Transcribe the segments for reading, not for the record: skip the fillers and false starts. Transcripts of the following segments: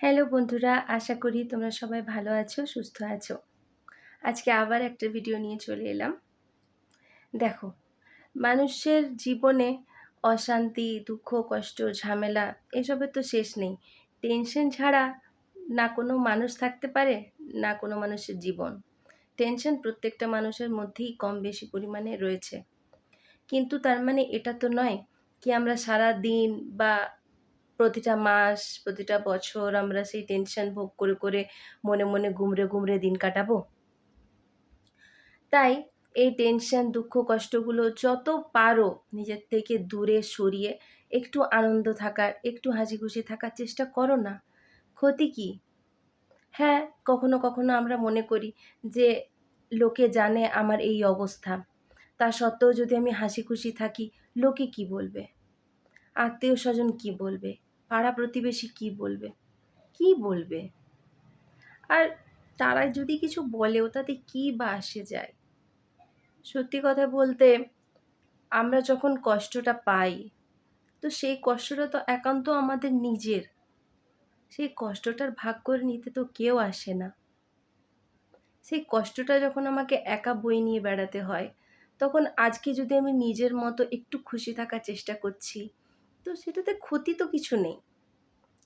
Hello বন্ধুরা, আশা করি তোমরা সবাই ভালো আছো, সুস্থ আছো। আজকে আবার একটা ভিডিও নিয়ে চলে এলাম। দেখো, মানুষের জীবনে অশান্তি, দুঃখ, কষ্ট, ঝামেলা এসবের তো শেষ নেই। টেনশন ছাড়া না কোনো মানুষ থাকতে পারে, না কোনো মানুষের জীবন। টেনশন প্রত্যেকটা মানুষের মধ্যেই কম বেশি পরিমাণে রয়েছে। কিন্তু তার মানে এটা তো নয় কি আমরা সারাদিন বা প্রতিটা মাস, প্রতিটা বছর আমরা সেই টেনশন ভোগ করে, করে মনে, মনে গুমড়ে, গুমড়ে দিন কাটাবো? তাই এই টেনশন, দুঃখ, কষ্টগুলো যত পারো নিজের থেকে দূরে সরিয়ে একটু আনন্দ থাকার, একটু হাসিখুশি থাকার চেষ্টা করো না। ক্ষতি কী? হ্যাঁ, কখনো, কখনো আমরা মনে করি যে লোকে জানে আমার এই অবস্থা। তা সত্ত্বেও যদি আমি হাসিখুশি থাকি, লোকে কী বলবে? আত্মীয়স্বজন কী বলবে? পাড়া-প্রতিবেশী কী বলবে? কী বলবে? আর তারা যদি কিছু বলেও তাতে কী বা আসে যায়? সত্যি কথা বলতে আমরা যখন কষ্টটা পাই, তো সেই কষ্টটা তো একান্ত আমাদের নিজের। সেই কষ্টটার ভাগ করে নিতে তো কেউ আসে না। সেই কষ্টটা যখন আমাকে একা বয়ে নিয়ে বেড়াতে হয়, তখন আজকে যদি আমি নিজের মতো একটু খুশি থাকার চেষ্টা করছি, তো সেটাতে ক্ষতি তো কিছু নেই।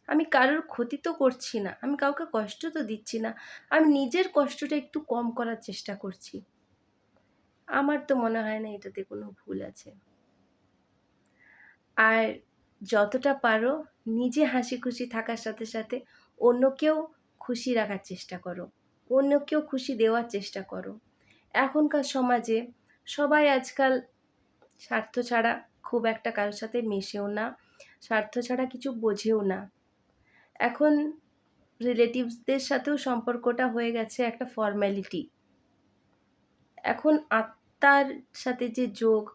আমি কারোর ক্ষতি তো করছি না, আমি কাউকে কষ্ট তো দিচ্ছি না। আমি নিজের কষ্টটা একটু কম করার চেষ্টা করছি। আমার তো মনে হয় না এটাতে কোনো ভুল আছে। আর যতটা পারো নিজে হাসিখুশি থাকার সাথে, সাথে অন্যকেও খুশি রাখার চেষ্টা করো। অন্যকেও খুশি দেওয়ার চেষ্টা করো। এখনকার সমাজে সবাই আজকাল স্বার্থ ছাড়া খুব একটা কারো সাথে মেশেও না। স্বার্থ ছাড়া কিছু বোঝেও না। এখন রিলেটিভসদের সাথেও সম্পর্কটা হয়ে গেছে একটা ফর্মালিটি। এখন আত্মার সাথে যে যোগ,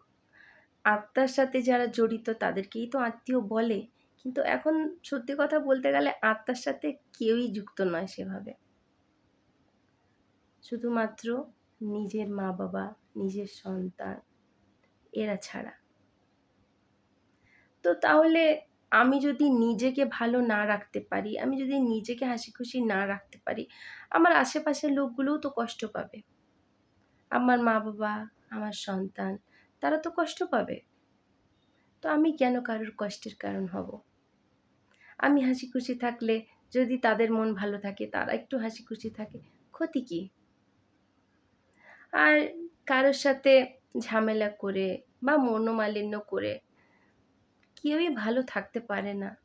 আত্মার সাথে যারা জড়িত তাদেরকেই তো আত্মীয় বলে। কিন্তু এখন সত্যি কথা বলতে গেলে আত্মার সাথে কেউই যুক্ত নয় সেভাবে। শুধুমাত্র নিজের মা-বাবা, নিজের সন্তান এরা ছাড়া। তো তাহলে আমি যদি নিজেকে ভালো না রাখতে পারি, আমি যদি নিজেকে হাসিখুশি না রাখতে পারি, আমার আশেপাশের লোকগুলোও তো কষ্ট পাবে। আমার মা-বাবা, আমার সন্তান তারা তো কষ্ট পাবে। তো আমি কেন কারোর কষ্টের কারণ হব? আমি হাসিখুশি থাকলে যদি তাদের মন ভালো থাকে, তারা একটু হাসিখুশি থাকে, ক্ষতি কী? আর কারোর সাথে ঝামেলা করে বা মনোমালিন্য করে কেউই ভালো থাকতে পারে না।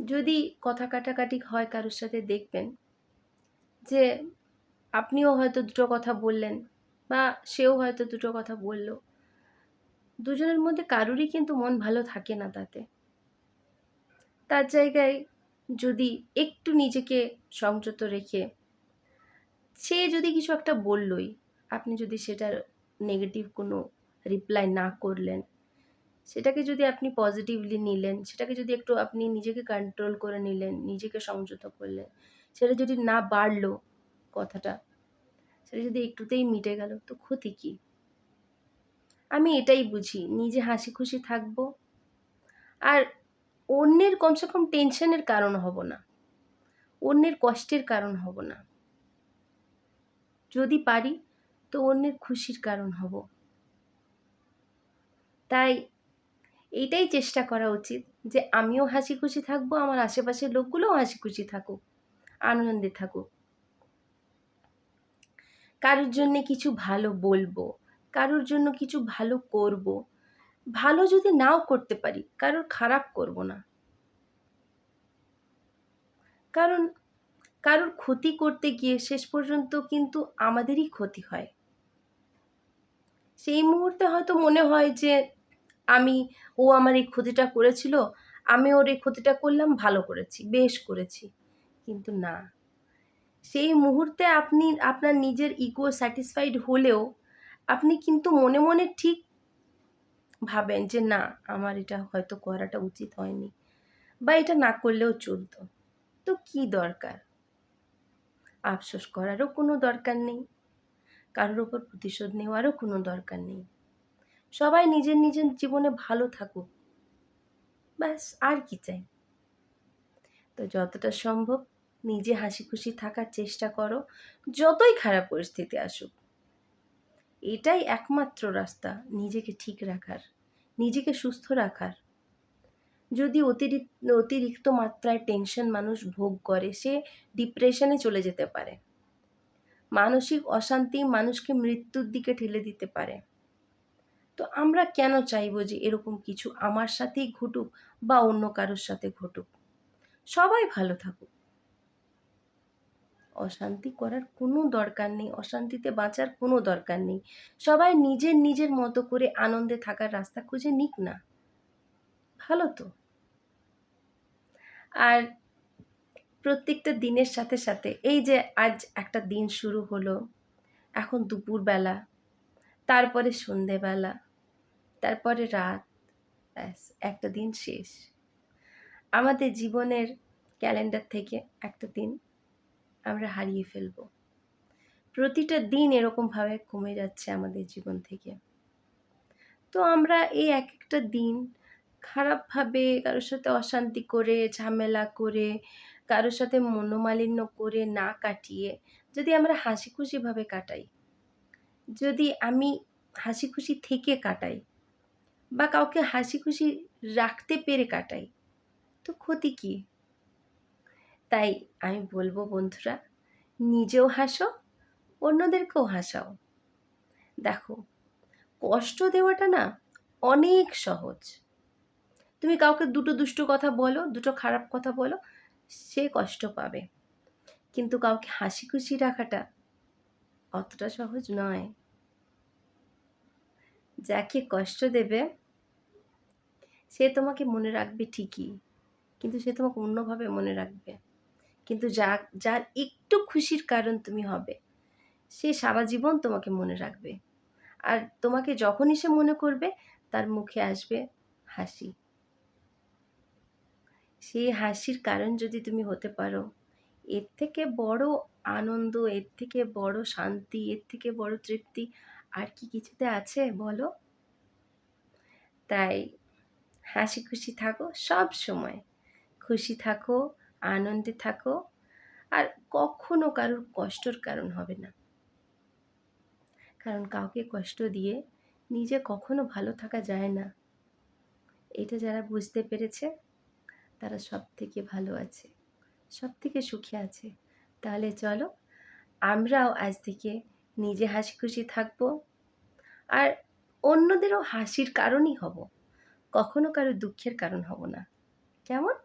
যদি কথা কাটাকাটি হয় কারোর সাথে দেখবেন যে আপনিও হয়তো দুটো কথা বললেন বা সেও হয়তো দুটো কথা বলল। দুজনের মধ্যে কারোরই কিন্তু মন ভালো থাকে না তাতে। তার জায়গায় যদি একটু নিজেকে সংযত রেখে সে যদি কিছু একটা বললই, আপনি যদি সেটার নেগেটিভ কোনো রিপ্লাই না করলেন, সেটাকে যদি আপনি পজিটিভলি নিলেন, সেটাকে যদি একটু আপনি নিজেকে কন্ট্রোল করে নিলেন, নিজেকে সংযত করলেন, সেটা যদি না বাড়লো কথাটা, সেটা যদি একটুতেই মিটে গেল, তো ক্ষতি কী? আমি এটাই বুঝি, নিজে হাসিখুশি থাকবো আর অন্যের কমসে কম টেনশনের কারণ হব না, অন্যের কষ্টের কারণ হব না। যদি পারি তো অন্যের খুশির কারণ হব। তাই এইটাই চেষ্টা করা উচিত যে আমিও হাসিখুশি থাকবো, আমার আশেপাশের লোকগুলোও হাসিখুশি থাকুক, আনন্দে থাকুক। কারোর জন্যে কিছু ভালো বলবো, কারোর জন্য কিছু ভালো করব। ভালো যদি নাও করতে পারি, কারোর খারাপ করব না। কারণ কারোর ক্ষতি করতে গিয়ে শেষ পর্যন্ত কিন্তু আমাদেরই ক্ষতি হয়। সেই মুহূর্তে হয়তো মনে হয় যে আমি ও আমার এই ক্ষতিটা করেছিল, আমি ওর এই ক্ষতিটা করলাম, ভালো করেছি, বেশ করেছি। কিন্তু না, সেই মুহূর্তে আপনি আপনার নিজের ইগো স্যাটিসফাইড হলেও আপনি কিন্তু মনে, মনে ঠিক ভাবেন যে না আমার এটা হয়তো করাটা উচিত হয়নি বা এটা না করলেও চলতো। তো কি দরকার? আফসোস করারও কোনো দরকার নেই। কারোর ওপর প্রতিশোধ নেওয়ারও কোনো দরকার নেই। সবাই নিজের, নিজের জীবনে ভালো থাকুক। ব্যাস আর কি চাই? তো যতটা সম্ভব নিজে হাসি খুশি থাকার চেষ্টা করো, যতই খারাপ পরিস্থিতি আসুক। এটাই একমাত্র রাস্তা নিজেকে ঠিক রাখার, নিজেকে সুস্থ রাখার। যদি অতিরিক্ত মাত্রায় টেনশন মানুষ ভোগ করে, সে ডিপ্রেশনে চলে যেতে পারে। মানসিক অশান্তি মানুষকে মৃত্যুর দিকে ঠেলে দিতে পারে। তো আমরা কেন চাইবো যে এরকম কিছু আমার সাথেই ঘটুক বা অন্য কারোর সাথে ঘটুক? সবাই ভালো থাকুক। অশান্তি করার কোনো দরকার নেই, অশান্তিতে বাঁচার কোনো দরকার নেই। সবাই নিজের নিজের মতো করে আনন্দে থাকার রাস্তা খুঁজে নিক না। ভালো তো? আর প্রত্যেকটা দিনের সাথে সাথে এই যে আজ একটা দিন শুরু হলো, এখন দুপুরবেলা, তারপরে সন্ধেবেলা, তারপরে রাত, ব্যাস একটা দিন শেষ। আমাদের জীবনের ক্যালেন্ডার থেকে একটা দিন আমরা হারিয়ে ফেলবো। প্রতিটা দিন এরকমভাবে কমে যাচ্ছে আমাদের জীবন থেকে। তো আমরা এই এক একটা দিন খারাপভাবে কারোর সাথে অশান্তি করে, ঝামেলা করে, কারোর সাথে মনোমালিন্য করে না কাটিয়ে যদি আমরা হাসিখুশিভাবে কাটাই, যদি আমি হাসিখুশি থেকে কাটাই বা কাউকে হাসিখুশি রাখতে পেরে কাটাই, তো ক্ষতি কী? তাই আমি বলবো বন্ধুরা, নিজেও হাসো, অন্যদেরকেও হাসাও। দেখো, কষ্ট দেওয়াটা না অনেক সহজ। তুমি কাউকে দুটো দুষ্ট কথা বলো, দুটো খারাপ কথা বলো, সে কষ্ট পাবে। কিন্তু কাউকে হাসি খুশি রাখাটা অতটা সহজ নয়। যাকে কষ্ট দেবে সে তোমাকে মনে রাখবে ঠিকই, কিন্তু সে তোমাকে অন্যভাবে মনে রাখবে। কিন্তু যার একটু খুশির কারণ তুমি হবে, সে সারা জীবন তোমাকে মনে রাখবে। আর তোমাকে যখনই সে মনে করবে, তার মুখে আসবে হাসি। সেই হাসির কারণ যদি তুমি হতে পারো, এর থেকে বড় আনন্দ, এর থেকে বড় শান্তি, এর থেকে বড় তৃপ্তি আর কি কিছুতে আছে বলো? তাই হাসি খুশি থাকো সব সময়। খুশি থাকো, আনন্দে থাকো, আর কখনো কারোর কষ্টর কারণ হবে না। কারণ কাউকে কষ্ট দিয়ে নিজে কখনো ভালো থাকা যায় না। এটা যারা বুঝতে পেরেছে, তারা সবথেকে ভালো আছে, সবথেকে সুখে আছে। তাহলে চলো আমরাও আজ থেকে নিজে হাসি খুশি থাকবো, আর অন্যদেরও হাসির কারণই হব, কখনো কারো দুঃখের কারণ হব না। কেমন?